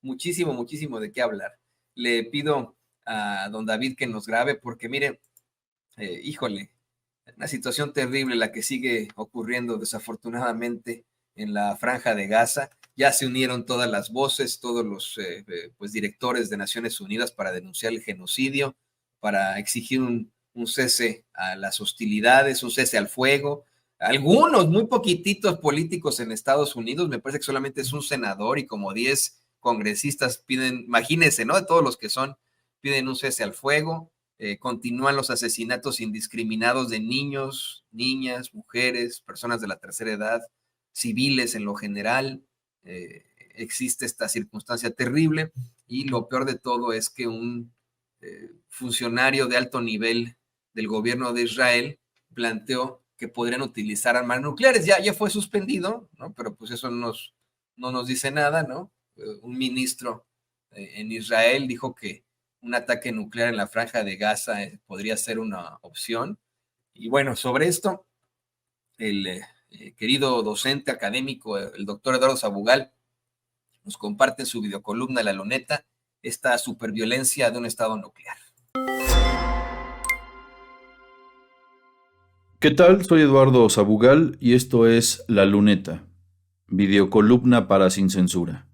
muchísimo, muchísimo de qué hablar. Le pido a don David que nos grabe porque mire, híjole, una situación terrible la que sigue ocurriendo desafortunadamente en la Franja de Gaza. Ya se unieron todas las voces, todos los pues directores de Naciones Unidas para denunciar el genocidio, para exigir un cese a las hostilidades, un cese al fuego. Algunos, muy poquititos políticos en Estados Unidos, me parece que solamente es un senador y como 10 congresistas piden, imagínense, ¿no? De todos los que son, piden un cese al fuego. Continúan los asesinatos indiscriminados de niños, niñas, mujeres, personas de la tercera edad, civiles en lo general. Existe esta circunstancia terrible y lo peor de todo es que un funcionario de alto nivel del gobierno de Israel planteó que podrían utilizar armas nucleares. Ya fue suspendido, ¿no? Pero pues eso no nos dice nada, ¿no? Un ministro en Israel dijo que un ataque nuclear en la Franja de Gaza podría ser una opción. Y bueno, sobre esto, el querido docente académico, el doctor Eduardo Sabugal, nos comparte en su videocolumna La Luneta esta superviolencia de un Estado nuclear. ¿Qué tal? Soy Eduardo Sabugal y esto es La Luneta, videocolumna para Sin Censura.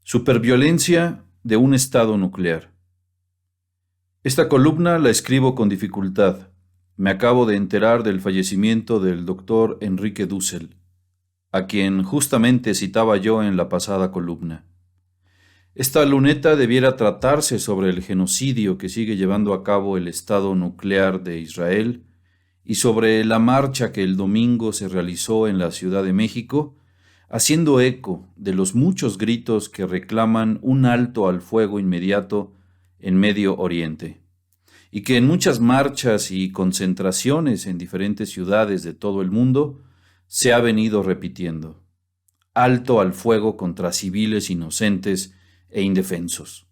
Superviolencia de un Estado nuclear. Esta columna la escribo con dificultad. Me acabo de enterar del fallecimiento del doctor Enrique Dussel, a quien justamente citaba yo en la pasada columna. Esta luneta debiera tratarse sobre el genocidio que sigue llevando a cabo el Estado nuclear de Israel y sobre la marcha que el domingo se realizó en la Ciudad de México, haciendo eco de los muchos gritos que reclaman un alto al fuego inmediato en Medio Oriente, y que en muchas marchas y concentraciones en diferentes ciudades de todo el mundo se ha venido repitiendo. Alto al fuego contra civiles inocentes e indefensos.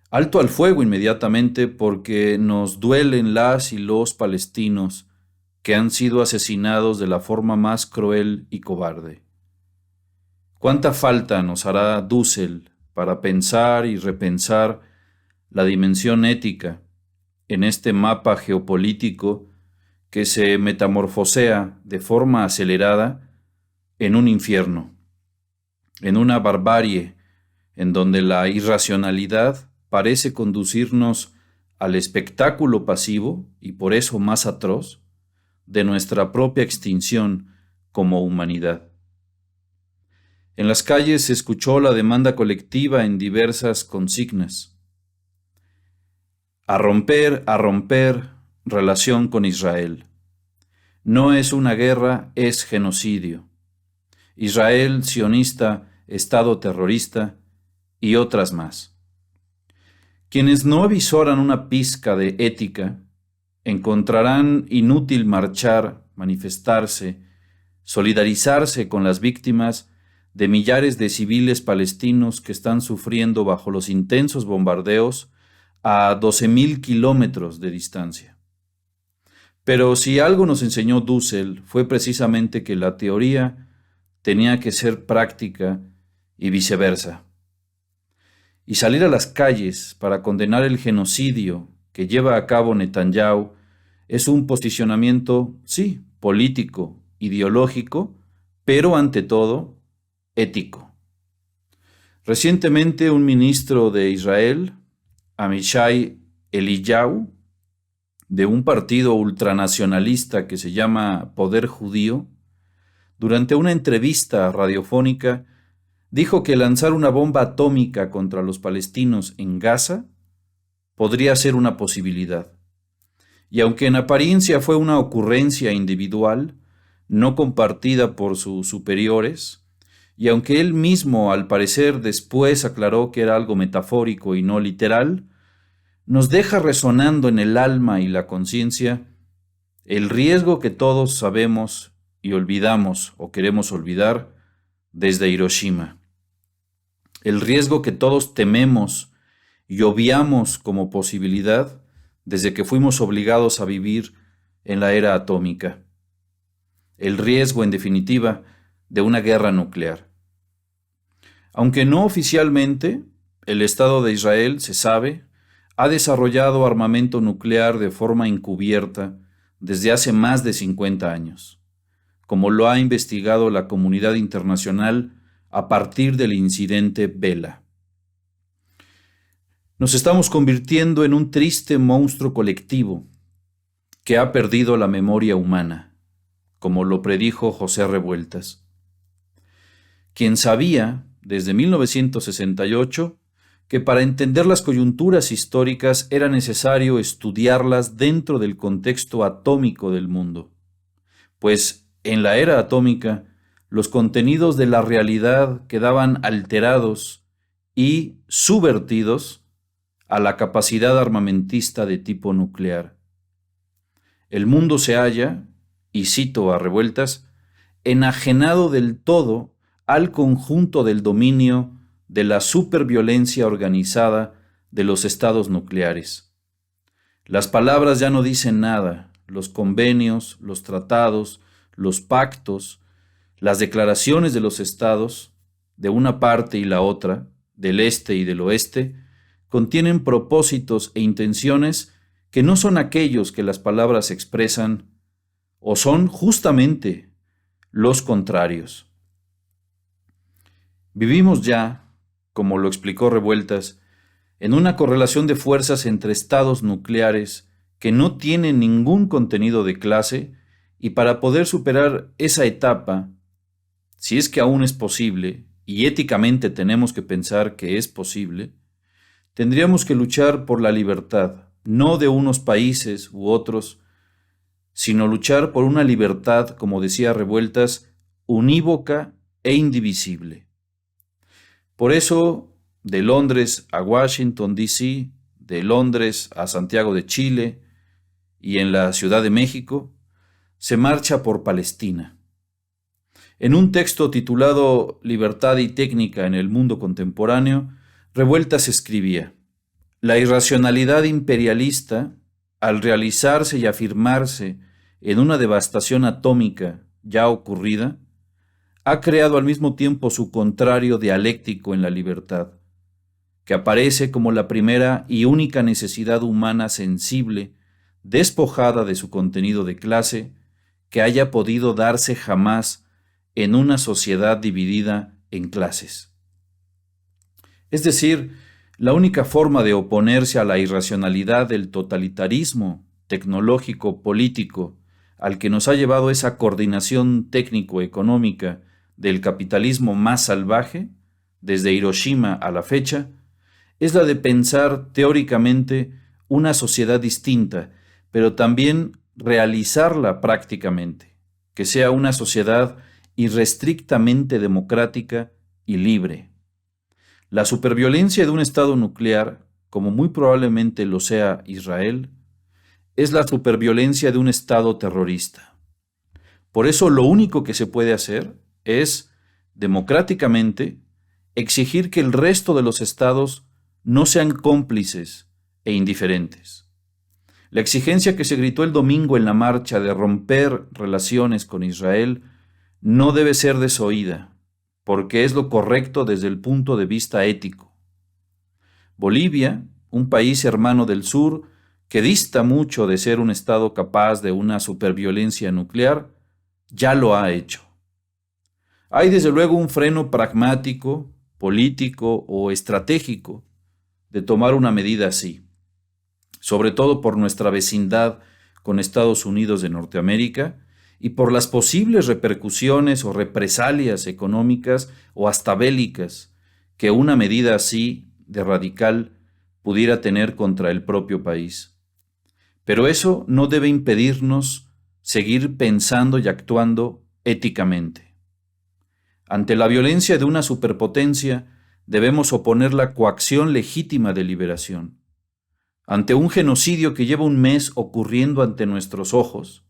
Alto al fuego inmediatamente porque nos duelen las y los palestinos que han sido asesinados de la forma más cruel y cobarde. ¿Cuánta falta nos hará Dussel para pensar y repensar la dimensión ética en este mapa geopolítico que se metamorfosea de forma acelerada en un infierno, en una barbarie en donde la irracionalidad parece conducirnos al espectáculo pasivo, y por eso más atroz, de nuestra propia extinción como humanidad? En las calles se escuchó la demanda colectiva en diversas consignas. A romper, relación con Israel. No es una guerra, es genocidio. Israel, sionista, Estado terrorista y otras más. Quienes no avisoran una pizca de ética encontrarán inútil marchar, manifestarse, solidarizarse con las víctimas de millares de civiles palestinos que están sufriendo bajo los intensos bombardeos a 12,000 kilómetros de distancia. Pero si algo nos enseñó Dussel fue precisamente que la teoría tenía que ser práctica y viceversa. Y salir a las calles para condenar el genocidio que lleva a cabo Netanyahu es un posicionamiento, sí, político, ideológico, pero ante todo, ético. Recientemente un ministro de Israel, Amishai Eliyahu, de un partido ultranacionalista que se llama Poder Judío, durante una entrevista radiofónica, dijo que lanzar una bomba atómica contra los palestinos en Gaza podría ser una posibilidad. Y aunque en apariencia fue una ocurrencia individual, no compartida por sus superiores, y aunque él mismo al parecer después aclaró que era algo metafórico y no literal, nos deja resonando en el alma y la conciencia el riesgo que todos sabemos y olvidamos o queremos olvidar desde Hiroshima. El riesgo que todos tememos y obviamos como posibilidad desde que fuimos obligados a vivir en la era atómica. El riesgo, en definitiva, de una guerra nuclear. Aunque no oficialmente, el Estado de Israel, se sabe, ha desarrollado armamento nuclear de forma encubierta desde hace más de 50 años, como lo ha investigado la comunidad internacional a partir del incidente Vela. Nos estamos convirtiendo en un triste monstruo colectivo que ha perdido la memoria humana, como lo predijo José Revueltas, quien sabía, desde 1968, que para entender las coyunturas históricas era necesario estudiarlas dentro del contexto atómico del mundo, pues en la era atómica los contenidos de la realidad quedaban alterados y subvertidos a la capacidad armamentista de tipo nuclear. El mundo se halla, y cito a Revueltas, enajenado del todo al conjunto del dominio de la superviolencia organizada de los estados nucleares. Las palabras ya no dicen nada, los convenios, los tratados, los pactos, las declaraciones de los estados, de una parte y la otra, del este y del oeste, contienen propósitos e intenciones que no son aquellos que las palabras expresan, o son justamente los contrarios. Vivimos ya, como lo explicó Revueltas, en una correlación de fuerzas entre estados nucleares que no tienen ningún contenido de clase, y para poder superar esa etapa, si es que aún es posible, y éticamente tenemos que pensar que es posible, tendríamos que luchar por la libertad, no de unos países u otros, sino luchar por una libertad, como decía Revueltas, unívoca e indivisible. Por eso, de Londres a Washington, D.C., de Londres a Santiago de Chile y en la Ciudad de México, se marcha por Palestina. En un texto titulado Libertad y técnica en el mundo contemporáneo, Revueltas escribía: la irracionalidad imperialista, al realizarse y afirmarse en una devastación atómica ya ocurrida, ha creado al mismo tiempo su contrario dialéctico en la libertad, que aparece como la primera y única necesidad humana sensible, despojada de su contenido de clase, que haya podido darse jamás en una sociedad dividida en clases. Es decir, la única forma de oponerse a la irracionalidad del totalitarismo tecnológico-político al que nos ha llevado esa coordinación técnico-económica del capitalismo más salvaje, desde Hiroshima a la fecha, es la de pensar teóricamente una sociedad distinta, pero también realizarla prácticamente, que sea una sociedad irrestrictamente democrática y libre. La superviolencia de un Estado nuclear, como muy probablemente lo sea Israel, es la superviolencia de un Estado terrorista. Por eso lo único que se puede hacer es, democráticamente, exigir que el resto de los estados no sean cómplices e indiferentes. La exigencia que se gritó el domingo en la marcha de romper relaciones con Israel no debe ser desoída, porque es lo correcto desde el punto de vista ético. Bolivia, un país hermano del sur, que dista mucho de ser un estado capaz de una superviolencia nuclear, ya lo ha hecho. Hay desde luego un freno pragmático, político o estratégico de tomar una medida así, sobre todo por nuestra vecindad con Estados Unidos de Norteamérica y por las posibles repercusiones o represalias económicas o hasta bélicas que una medida así de radical pudiera tener contra el propio país. Pero eso no debe impedirnos seguir pensando y actuando éticamente. Ante la violencia de una superpotencia, debemos oponer la coacción legítima de liberación. Ante un genocidio que lleva un mes ocurriendo ante nuestros ojos,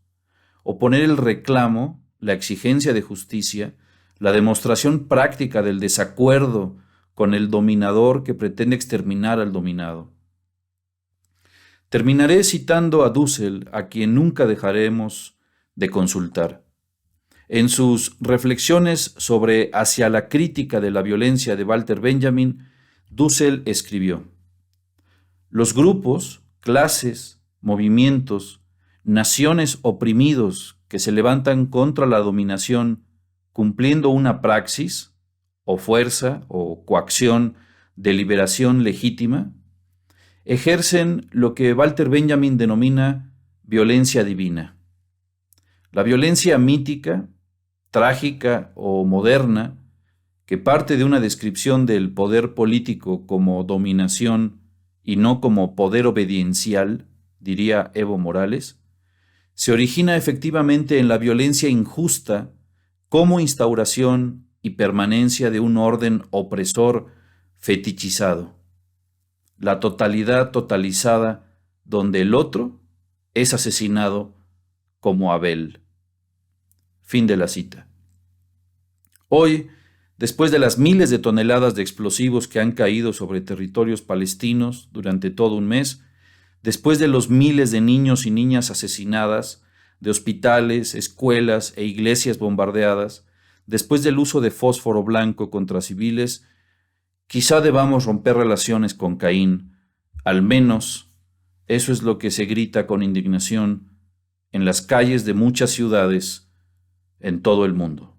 oponer el reclamo, la exigencia de justicia, la demostración práctica del desacuerdo con el dominador que pretende exterminar al dominado. Terminaré citando a Dussel, a quien nunca dejaremos de consultar. En sus reflexiones sobre Hacia la crítica de la violencia de Walter Benjamin, Dussel escribió: los grupos, clases, movimientos, naciones oprimidos que se levantan contra la dominación cumpliendo una praxis, o fuerza, o coacción de liberación legítima, ejercen lo que Walter Benjamin denomina violencia divina. La violencia mítica, trágica o moderna, que parte de una descripción del poder político como dominación y no como poder obediencial, diría Evo Morales, se origina efectivamente en la violencia injusta como instauración y permanencia de un orden opresor fetichizado, la totalidad totalizada donde el otro es asesinado como Abel. Fin de la cita. Hoy, después de las miles de toneladas de explosivos que han caído sobre territorios palestinos durante todo un mes, después de los miles de niños y niñas asesinadas, de hospitales, escuelas e iglesias bombardeadas, después del uso de fósforo blanco contra civiles, quizá debamos romper relaciones con Caín. Al menos eso es lo que se grita con indignación en las calles de muchas ciudades en todo el mundo.